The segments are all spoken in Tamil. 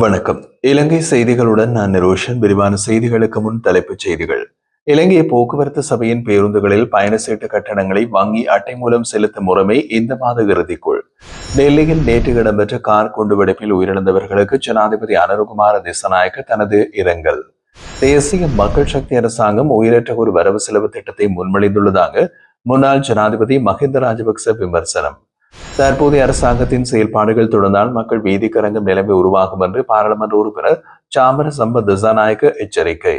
வணக்கம். இலங்கை செய்திகளுடன் நான் நிரோஷன். விரிவான செய்திகளுக்கு முன் தலைப்புச் செய்திகள். இலங்கை போக்குவரத்து சபையின் பேருந்துகளில் பயண சீட்டு கட்டணங்களை வங்கி அட்டை மூலம் செலுத்தும் முறைமை இந்த மாத இறுதிக்குள். டெல்லியில் நேற்று இடம்பெற்ற கார் குண்டுவெடிப்பில் உயிரிழந்தவர்களுக்கு ஜனாதிபதி அனுரகுமார திசாநாயக்க தனது இரங்கல். தேசிய மக்கள் சக்தி அரசாங்கம் உயிரற்ற ஒரு வரவு செலவு திட்டத்தை முன்மொழிந்துள்ளதாக முன்னாள் ஜனாதிபதி மஹிந்த ராஜபக்ச விமர்சனம். தற்போதைய அரசாங்கத்தின் செயல்பாடுகள் தொடர்ந்தால் மக்கள் வீதிக்கரங்கும் நிலைமை உருவாகும் என்று பாராளுமன்ற உறுப்பினர் சாமர சம்பத் திசாநாயக்க எச்சரிக்கை.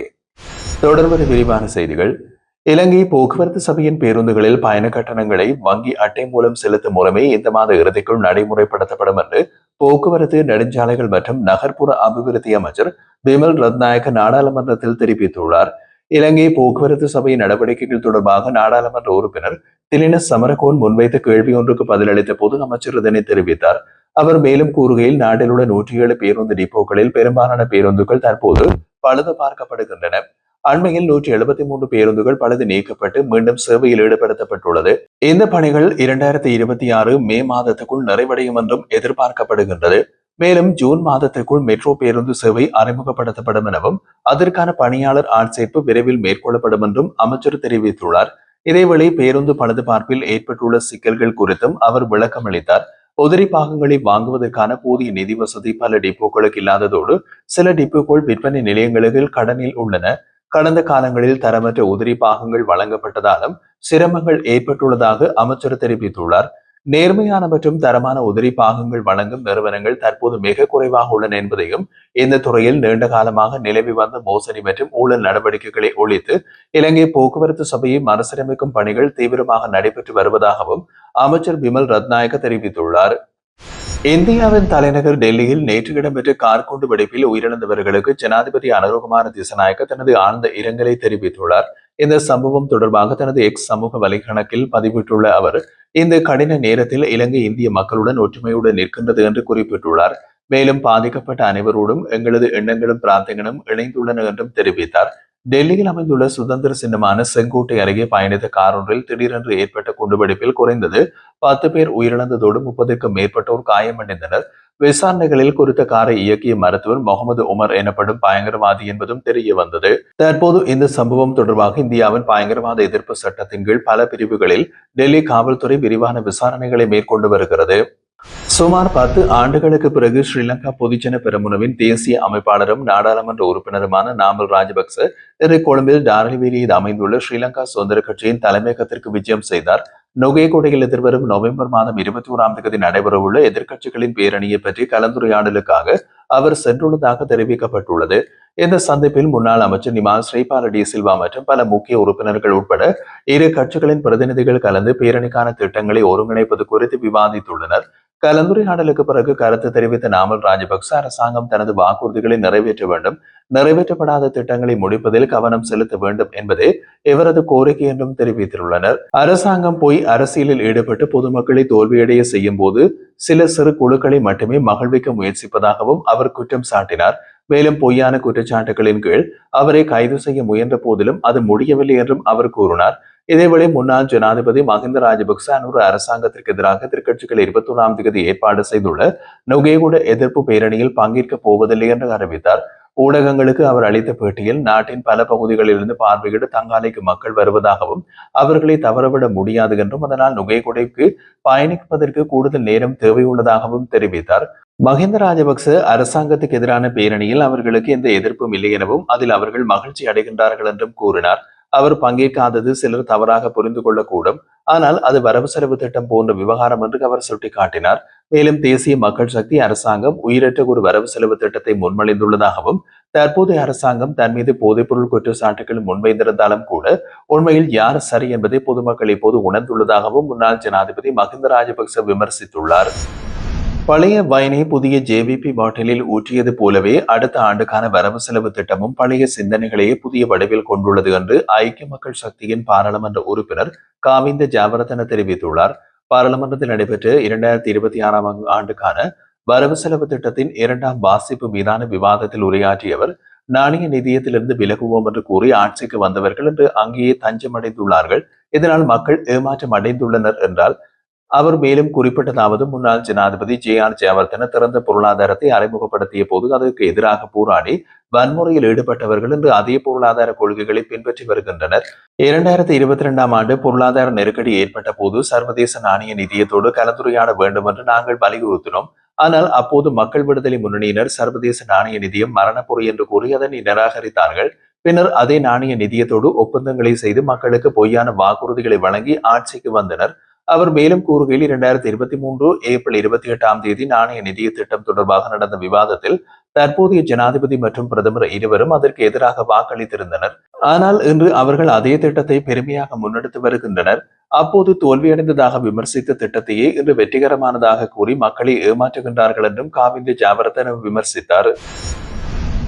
தொடர்வது விரிவான செய்திகள். இலங்கை போக்குவரத்து சபையின் பேருந்துகளில் பயண கட்டணங்களை வங்கி அட்டை மூலம் செலுத்தும் முறைமை இந்த மாத இறுதிக்குள் நடைமுறைப்படுத்தப்படும் என்று போக்குவரத்து நெடுஞ்சாலைகள் மற்றும் நகர்ப்புற அபிவிருத்தி அமைச்சர் பிமல் ரத்நாயக்க நாடாளுமன்றத்தில் தெரிவித்துள்ளார். இலங்கை போக்குவரத்து சபையின் நடவடிக்கைகள் தொடர்பாக நாடாளுமன்ற உறுப்பினர் திலின சமரகோன் முன்வைத்த கேள்வி ஒன்றுக்கு பதிலளித்த போது அமைச்சர் இதனை தெரிவித்தார். அவர் மேலும் கூறுகையில் நாட்டில் உள்ள 107 பேருந்து டிப்போக்களில் பெரும்பாலான பேருந்துகள் தற்போது பழுது பார்க்கப்படுகின்றன. அண்மையில் 173 பேருந்துகள் பழுது நீக்கப்பட்டு மீண்டும் சேவையில் ஈடுபடுத்தப்பட்டுள்ளது. இந்த பணிகள் 2026 மே மாதத்துக்குள் நிறைவடையும் என்றும் எதிர்பார்க்கப்படுகின்றது. மேலும் ஜூன் மாதத்திற்குள் மெட்ரோ பேருந்து சேவை அறிமுகப்படுத்தப்படும் எனவும் அதற்கான பணியாளர் ஆட்சேர்ப்பு விரைவில் மேற்கொள்ளப்படும் என்றும் அமைச்சர் தெரிவித்துள்ளார். இதேவேளை பேருந்து பழுதுபார்ப்பில் ஏற்பட்டுள்ள சிக்கல்கள் குறித்தும் அவர் விளக்கம் அளித்தார். உதிரி பாகங்களை வாங்குவதற்கான போதிய நிதி வசதி பல டிப்போக்களுக்கு இல்லாததோடு சில டிப்போக்கள் விற்பனை நிலையங்களுக்கு கடனில் உள்ளன. கடந்த காலங்களில் தரமற்ற உதிரி பாகங்கள் வழங்கப்பட்டதாலும் சிரமங்கள் ஏற்பட்டுள்ளதாக அமைச்சர் தெரிவித்துள்ளார். நேர்மையான மற்றும் தரமான உதிரி பாகங்கள் வழங்கும் நிறுவனங்கள் தற்போது மிக குறைவாக உள்ளன என்பதையும் இந்த துறையில் நீண்ட காலமாக நிலவி வந்த மோசடி மற்றும் ஊழல் நடவடிக்கைகளை ஒழித்து இலங்கை போக்குவரத்து சபையை மறுசீரமைக்கும் பணிகள் தீவிரமாக நடைபெற்று வருவதாகவும் அமைச்சர் பிமல் ரத்நாயக்க தெரிவித்துள்ளார். இந்தியாவின் தலைநகர் டெல்லியில் நேற்று இடம்பெற்ற கார் குண்டு வெடிப்பில் உயிரிழந்தவர்களுக்கு ஜனாதிபதி அனுரகுமார திசாநாயக்க தனது ஆழ்ந்த இரங்கலை தெரிவித்துள்ளார். இந்த சம்பவம் தொடர்பாக தனது எக்ஸ் சமூக வலைக்கணக்கில் பதிவிட்டுள்ள அவர் இந்த கடின நேரத்தில் இலங்கை இந்திய மக்களுடன் ஒற்றுமையுடன் நிற்கின்றது என்று குறிப்பிட்டுள்ளார். மேலும் பாதிக்கப்பட்ட அனைவரோடும் எங்களது எண்ணங்களும் பிரார்த்தனைகளும் இணைந்துள்ளன என்றும் தெரிவித்தார். டெல்லியில் அமைந்துள்ள சுதந்திர சின்னமான செங்கோட்டை அருகே பயணித்த கார் ஒன்றில் திடீரென்று ஏற்பட்ட குண்டுவெடிப்பில் குறைந்தது 10 பேர் உயிரிழந்ததோடு 30க்கும் மேற்பட்டோர் காயமடைந்தனர். விசாரணைகளில் குறித்த காரை இயக்கிய மருத்துவர் முகமது உமர் எனப்படும் பயங்கரவாதி என்பதும் தெரிய வந்தது. தற்போது இந்த சம்பவம் தொடர்பாக இந்தியாவின் பயங்கரவாத எதிர்ப்பு சட்டத்தின் கீழ் பல பிரிவுகளில் டெல்லி காவல்துறை விரிவான விசாரணைகளை மேற்கொண்டு வருகிறது. சுமார் 10 ஆண்டுகளுக்கு பிறகு ஸ்ரீலங்கா பொதுஜன பெரமுனவின் தேசிய அமைப்பாளரும் நாடாளுமன்ற உறுப்பினருமான நாமல் ராஜபக்ச இன்று கொழும்பில் டாரலிவேலியில் அமைந்துள்ள ஸ்ரீலங்கா சுதந்திர கட்சியின் தலைமையகத்திற்கு விஜயம் செய்தார். நுகைகொடையில் எதிர்வரும் நவம்பர் மாதம் 21ஆம் தேதி நடைபெறவுள்ள எதிர்க்கட்சிகளின் பேரணியை பற்றி கலந்துரையாடலுக்காக அவர் சென்றுள்ளதாக தெரிவிக்கப்பட்டுள்ளது. இந்த சந்திப்பில் முன்னாள் அமைச்சர் நிமால் ஸ்ரீபால டி சில்வா மற்றும் பல முக்கிய உறுப்பினர்கள் உட்பட இரு கட்சிகளின் பிரதிநிதிகள் கலந்து பேரணிக்கான திட்டங்களை ஒருங்கிணைப்பது குறித்து விவாதித்துள்ளனர். கலந்துரையாடலுக்கு பிறகு கருத்து தெரிவித்த நாமல் ராஜபக்ச அரசாங்கம் தனது வாக்குறுதிகளை நிறைவேற்ற வேண்டும், நிறைவேற்றப்படாத திட்டங்களை முடிப்பதில் கவனம் செலுத்த வேண்டும் என்பதே இவரது கோரிக்கை என்றும் தெரிவித்துள்ளனர். அரசாங்கம் போய் அரசியலில் ஈடுபட்டு பொதுமக்களை தோல்வியடைய செய்யும் போது சில சிறு குழுக்களை மட்டுமே மகிழ்விக்க முயற்சிப்பதாகவும் அவர் குற்றம் சாட்டினார். மேலும் பொய்யான குற்றச்சாட்டுகளின் கீழ் அவரை கைது செய்ய முயன்ற போதிலும் அது முடியவில்லை என்றும் அவர் கூறினார். இதேவேளை முன்னாள் ஜனாதிபதி மஹிந்த ராஜபக்ச அனுர அரசாங்கத்திற்கு எதிராக எதிர்க்கட்சிகள் 21ஆம் தேதி ஏற்பாடு செய்துள்ள நுகேகுட எதிர்ப்பு பேரணியில் பங்கேற்கப் போவதில்லை என்று அறிவித்தார். ஊடகங்களுக்கு அவர் அளித்த பேட்டியில் நாட்டின் பல பகுதிகளிலிருந்து பார்வையிட தங்காலைக்கு மக்கள் வருவதாகவும் அவர்களை தவறவிட முடியாது என்றும் அதனால் நுகைகுடைக்கு பயணிப்பதற்கு கூடுதல் நேரம் தேவையுள்ளதாகவும் தெரிவித்தார். மஹிந்த ராஜபக்ச அரசாங்கத்துக்கு எதிரான பேரணியில் அவர்களுக்கு எந்த எதிர்ப்பும் இல்லை எனவும் அதில் அவர்கள் மகிழ்ச்சி அடைகின்றார்கள் என்றும் கூறினார். அவர் பங்கேற்காதது சிலர் தவறாக புரிந்து கொள்ளக்கூடும், ஆனால் அது வரவு செலவு திட்டம் போன்ற விவகாரம் என்று அவர் சுட்டிக்காட்டினார். மேலும் தேசிய மக்கள் சக்தி அரசாங்கம் உயிரற்ற ஒரு வரவு செலவு திட்டத்தை முன்மொழிந்துள்ளதாகவும் தற்போதைய அரசாங்கம் தன் மீது போதைப்பொருள் குற்றச்சாட்டுகள் முன்வைந்திருந்தாலும் கூட உண்மையில் யார் சரி என்பதை பொதுமக்கள் இப்போது உணர்ந்துள்ளதாகவும் முன்னாள் ஜனாதிபதி மஹிந்த ராஜபக்ச விமர்சித்துள்ளார். பழைய வைனை புதிய ஜேவிபி பாட்டிலில் ஊற்றியது போலவே அடுத்த ஆண்டுக்கான வரவு செலவு திட்டமும் பழைய சிந்தனைகளையே புதிய வடிவில் கொண்டுள்ளது என்று ஐக்கிய மக்கள் சக்தியின் பாராளுமன்ற உறுப்பினர் காவிந்த ஜாவரதன தெரிவித்துள்ளார். பாராளுமன்றத்தில் நடைபெற்ற 2026ஆம் ஆண்டுக்கான வரவு செலவு திட்டத்தின் 2ஆம் வாசிப்பு மீதான விவாதத்தில் உரையாற்றிய அவர் நாணய நிதியத்திலிருந்து விலகுவோம் என்று கூறி ஆட்சிக்கு வந்தவர்கள் என்று அங்கேயே தஞ்சமடைந்துள்ளார்கள். இதனால் மக்கள் ஏமாற்றம் அடைந்துள்ளனர் என்றால் அவர் மேலும் குறிப்பிட்டதாவது முன்னாள் ஜனாதிபதி ஜே.ஆர். ஜெயவர்தன திறந்த பொருளாதாரத்தை அறிமுகப்படுத்திய போது அதற்கு எதிராக போராடி வன்முறையில் ஈடுபட்டவர்கள் இன்று அதே பொருளாதார கொள்கைகளை பின்பற்றி வருகின்றனர். 2022ஆம் ஆண்டு பொருளாதார நெருக்கடி ஏற்பட்ட போது சர்வதேச நாணய நிதியத்தோடு கலந்துரையாட வேண்டும் என்று நாங்கள் வலியுறுத்தினோம். ஆனால் அப்போது மக்கள் விடுதலை முன்னணியினர் சர்வதேச நாணய நிதியம் மரணப்பொறி என்று கூறி அதனை நிராகரித்தார்கள். பின்னர் அதே நாணய நிதியத்தோடு ஒப்பந்தங்களை செய்து மக்களுக்கு பொய்யான வாக்குறுதிகளை வழங்கி ஆட்சிக்கு வந்தனர். அவர் மேலும் கூறுகையில் 2023 ஏப்ரல் 28ஆம் தேதி நாணய நிதிய திட்டம் தொடர்பாக நடந்த விவாதத்தில் தற்போதைய ஜனாதிபதி மற்றும் பிரதமர் இருவரும் அதற்கு எதிராக வாக்களித்திருந்தனர். ஆனால் இன்று அவர்கள் அதே திட்டத்தை பெருமையாக முன்னெடுத்து வருகின்றனர். அப்போது தோல்வியடைந்ததாக விமர்சித்த திட்டத்தையே இன்று வெற்றிகரமானதாக கூறி மக்களை ஏமாற்றுகின்றார்கள் என்றும் காவிந்த ஜாவர்தன விமர்சித்தார்.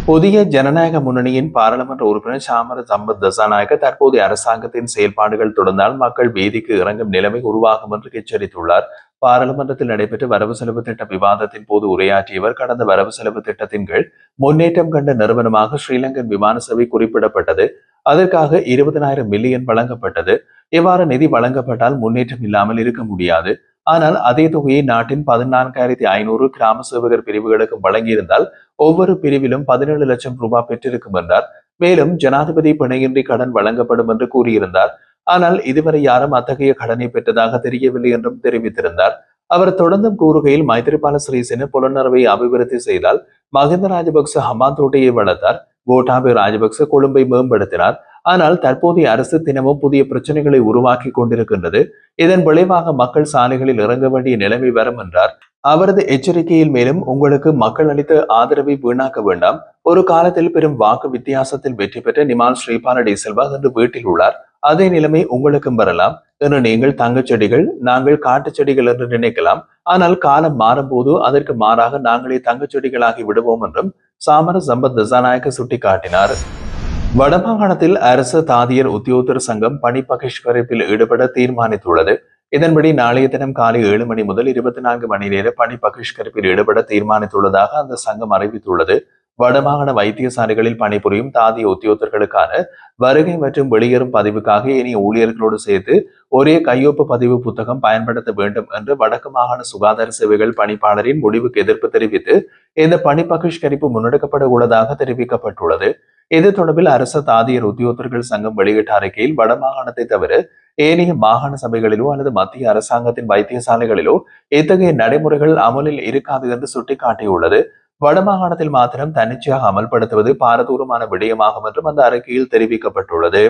புதிய ஜனநாயக முன்னணியின் பாராளுமன்ற உறுப்பினர் சாமர சம்பத் தசாநாயக்க தற்போதைய அரசாங்கத்தின் செயல்பாடுகள் தொடர்ந்தால் மக்கள் வீதிக்கு இறங்கும் நிலைமை உருவாகும் என்று எச்சரித்துள்ளார். பாராளுமன்றத்தில் நடைபெற்ற வரவு செலவு திட்ட விவாதத்தின் போது உரையாற்றியவர் கடந்த வரவு செலவு திட்டத்தின் கீழ் முன்னேற்றம் கண்ட நிறுவனமாக ஸ்ரீலங்கன் விமான சேவை குறிப்பிடப்பட்டது. அதற்காக 20,000 மில்லியன் வழங்கப்பட்டது. இவ்வாறு நிதி வழங்கப்பட்டால் முன்னேற்றம் இல்லாமல் இருக்க முடியாது. ஆனால் அதே தொகையை நாட்டின் 14,500 கிராம சேவகர் பிரிவுகளுக்கு வழங்கியிருந்தால் ஒவ்வொரு பிரிவிலும் 17 லட்சம் ரூபாய் பெற்றிருக்கும் என்றார். மேலும் ஜனாதிபதி பிணையின்றி கடன் வழங்கப்படும் என்று கூறியிருந்தார். ஆனால் இதுவரை யாரும் அத்தகைய கடனை பெற்றதாக தெரியவில்லை என்றும் தெரிவித்திருந்தார். அவர் தொடர்ந்தும் கூறுகையில் மைத்திரிபால சிறிசேன புலனறுவை அபிவிருத்தி செய்தால் மஹிந்த ராஜபக்ச ஹம்பாந்தோட்டையை வளர்த்தார். கோட்டாபய ராஜபக்ச கொழும்பை மேம்படுத்தினார். ஆனால் தற்போதைய அரசு தினமும் புதிய பிரச்சனைகளை உருவாக்கி கொண்டிருக்கின்றது. இதன் விளைவாக மக்கள் சாலைகளில் இறங்க வேண்டிய நிலைமை வரும் என்றார். அவரது எச்சரிக்கையில் மேலும் உங்களுக்கு மக்கள் அளித்த ஆதரவை வீணாக்க வேண்டாம். ஒரு காலத்தில் பெரும் வாக்கு வித்தியாசத்தில் வெற்றி பெற்ற நிமால் ஸ்ரீபால டி செல்வா இன்று வீட்டில் உள்ளார். அதே நிலைமை உங்களுக்கும் வரலாம் என்று நீங்கள் தங்கச்செடிகள் நாங்கள் காட்டுச் செடிகள் என்று நினைக்கலாம். ஆனால் காலம் மாறும்போது அதற்கு மாறாக நாங்களே தங்கச்செடிகளாகி விடுவோம் என்றும் சாமர சம்பத் திசாநாயக்க சுட்டிக்காட்டினார். வடமாகாணத்தில் அரசு தாதியர் உத்தியோகத்தர் சங்கம் பணி பகிஷ்கரிப்பில் ஈடுபட தீர்மானித்துள்ளது. இதன்படி நாளைய தினம் காலை 7 மணி முதல் 24 மணி நேர பணி பகிஷ்கரிப்பில் ஈடுபட தீர்மானித்துள்ளதாக அந்த சங்கம் அறிவித்துள்ளது. வடமாகாண வைத்தியசாலைகளில் பணிபுரியும் தாதிய உத்தியோகத்தர்களுக்கான வருகை மற்றும் வெளியேறும் பதிவுக்காக இனிய ஊழியர்களோடு சேர்த்து ஒரே கையொப்பு பதிவு புத்தகம் பயன்படுத்த வேண்டும் என்று வடக்கு மாகாண சுகாதார சேவைகள் பணிப்பாளரின் முடிவுக்கு எதிர்ப்பு தெரிவித்து இந்த பணி பகிஷ்கரிப்பு முன்னெடுக்கப்பட உள்ளதாக தெரிவிக்கப்பட்டுள்ளது. இது தொடர்பில் அரசு தாதியர் உத்தியோகத்தர்கள் சங்கம் வெளியிட்ட அறிக்கையில் வடமாகாணத்தை தவிர ஏனைய மாகாண சபைகளிலோ அல்லது மத்திய அரசாங்கத்தின் வைத்தியசாலைகளிலோ இத்தகைய நடைமுறைகள் அமலில் இருக்காது என்று சுட்டிக்காட்டியுள்ளது. வடமாகாணத்தில் மாத்திரம் தன்னிச்சையாக அமல்படுத்துவது பாரதூரமான விடயமாகும் என்றும் அந்த அறிக்கையில் தெரிவிக்கப்பட்டுள்ளது.